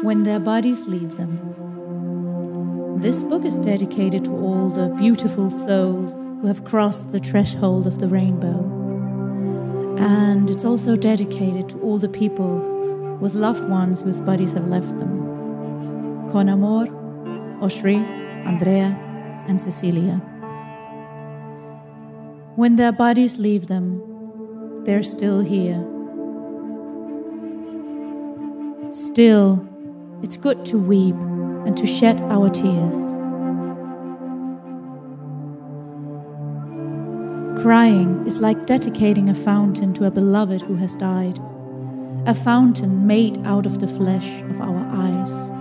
when their bodies leave them. This book is dedicated to all the beautiful souls who have crossed the threshold of the rainbow. And it's also dedicated to all the people with loved ones whose bodies have left them. Con amor, Oshri, Andrea, and Cecilia. When their bodies leave them, they're still here. Still, it's good to weep and to shed our tears. Crying is like dedicating a fountain to a beloved who has died, a fountain made out of the flesh of our eyes.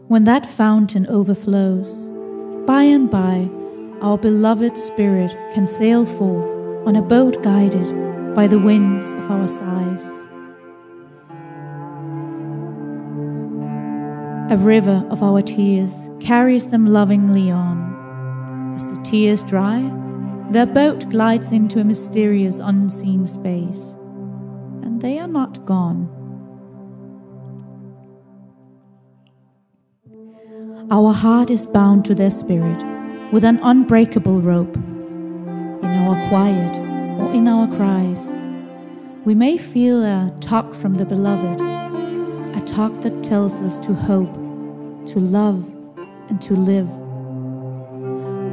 When that fountain overflows, by and by, our beloved spirit can sail forth on a boat guided by the winds of our sighs. A river of our tears carries them lovingly on. As the tears dry, their boat glides into a mysterious unseen space, and they are not gone. Our heart is bound to their spirit with an unbreakable rope. In our quiet or in our cries, we may feel a tug from the beloved, a tug that tells us to hope, to love, and to live.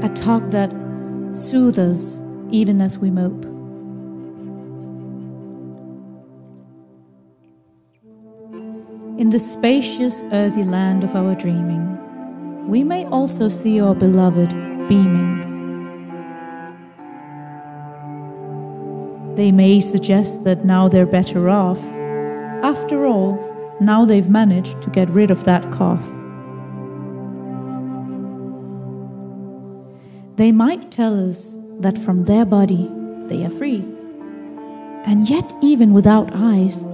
A tug that soothes us even as we mope. In the spacious earthy land of our dreaming, we may also see our beloved beaming. They may suggest that now they're better off. After all, now they've managed to get rid of that cough. They might tell us that from their body they are free. And yet, even without eyes,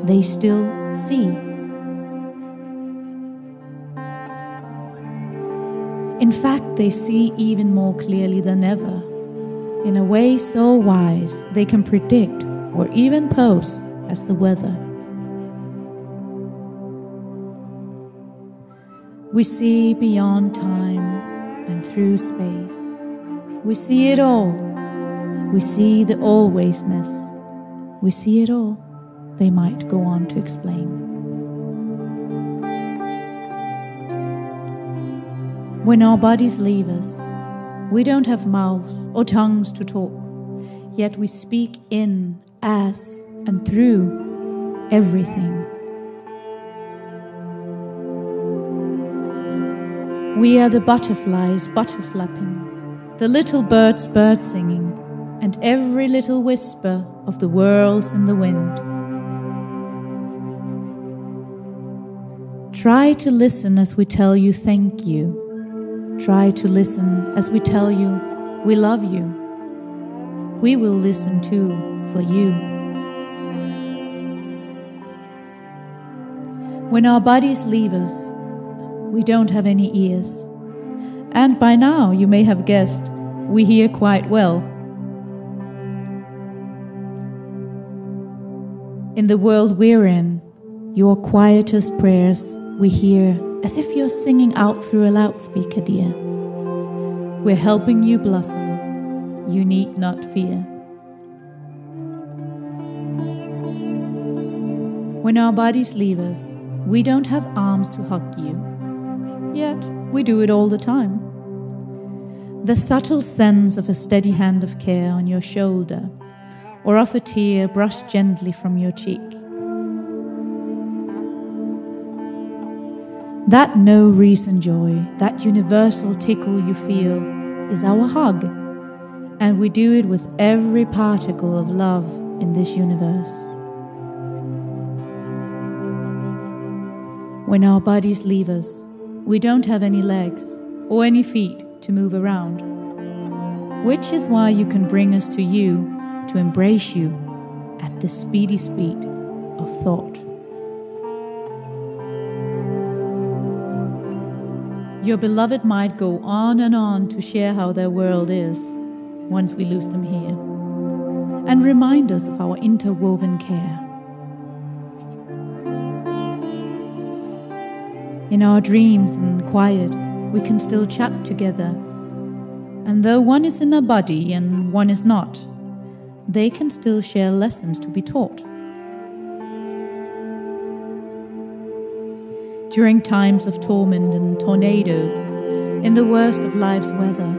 they still see. In fact, they see even more clearly than ever, in a way so wise they can predict or even pose as the weather. We see beyond time and through space. We see it all. We see the alwaysness. We see it all, they might go on to explain. When our bodies leave us, we don't have mouths or tongues to talk, yet we speak in, as, and through everything. We are the butterflies butterflapping, the little birds bird singing, and every little whisper of the worlds in the wind. Try to listen as we tell you thank you. Try to listen as we tell you we love you. We will listen too for you. When our bodies leave us, we don't have any ears. And by now, you may have guessed, we hear quite well. In the world we're in, your quietest prayers we hear as if you're singing out through a loudspeaker, dear. We're helping you blossom. You need not fear. When our bodies leave us, we don't have arms to hug you. Yet, we do it all the time. The subtle sense of a steady hand of care on your shoulder, or of a tear brushed gently from your cheek. That no-reason joy, that universal tickle you feel, is our hug, and we do it with every particle of love in this universe. When our bodies leave us, we don't have any legs or any feet to move around, which is why you can bring us to you to embrace you at the speedy speed of thought. Your beloved might go on and on to share how their world is once we lose them here, and remind us of our interwoven care. In our dreams and quiet, we can still chat together. And though one is in a body and one is not, they can still share lessons to be taught. During times of torment and tornadoes, in the worst of life's weather,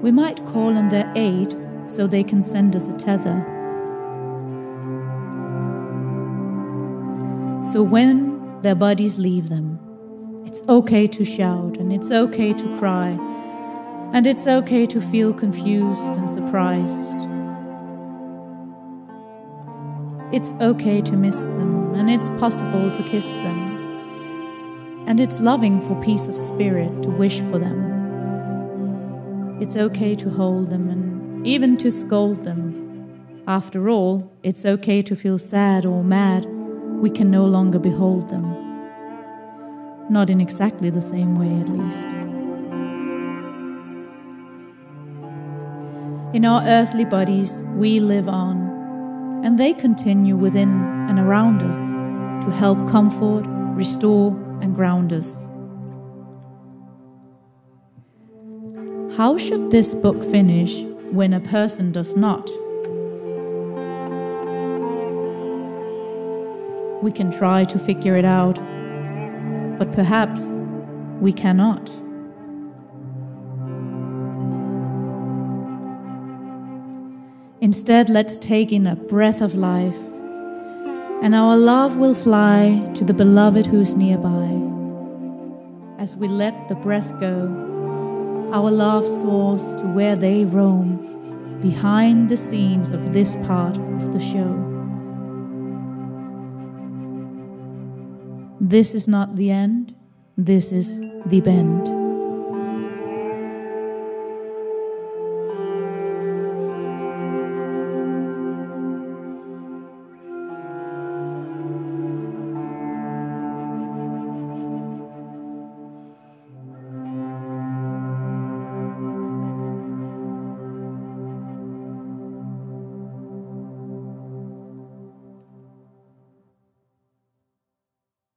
we might call on their aid so they can send us a tether. So when their bodies leave them, it's okay to shout, and it's okay to cry, and it's okay to feel confused and surprised. It's okay to miss them, and it's possible to kiss them. And it's loving for peace of spirit to wish for them. It's okay to hold them and even to scold them. After all, it's okay to feel sad or mad. We can no longer behold them. Not in exactly the same way, at least. In our earthly bodies, we live on, and they continue within and around us to help comfort, restore, and ground us. How should this book finish when a person does not? We can try to figure it out, but perhaps we cannot. Instead, let's take in a breath of life, and our love will fly to the beloved who's nearby. As we let the breath go, our love soars to where they roam, behind the scenes of this part of the show. This is not the end, this is the bend.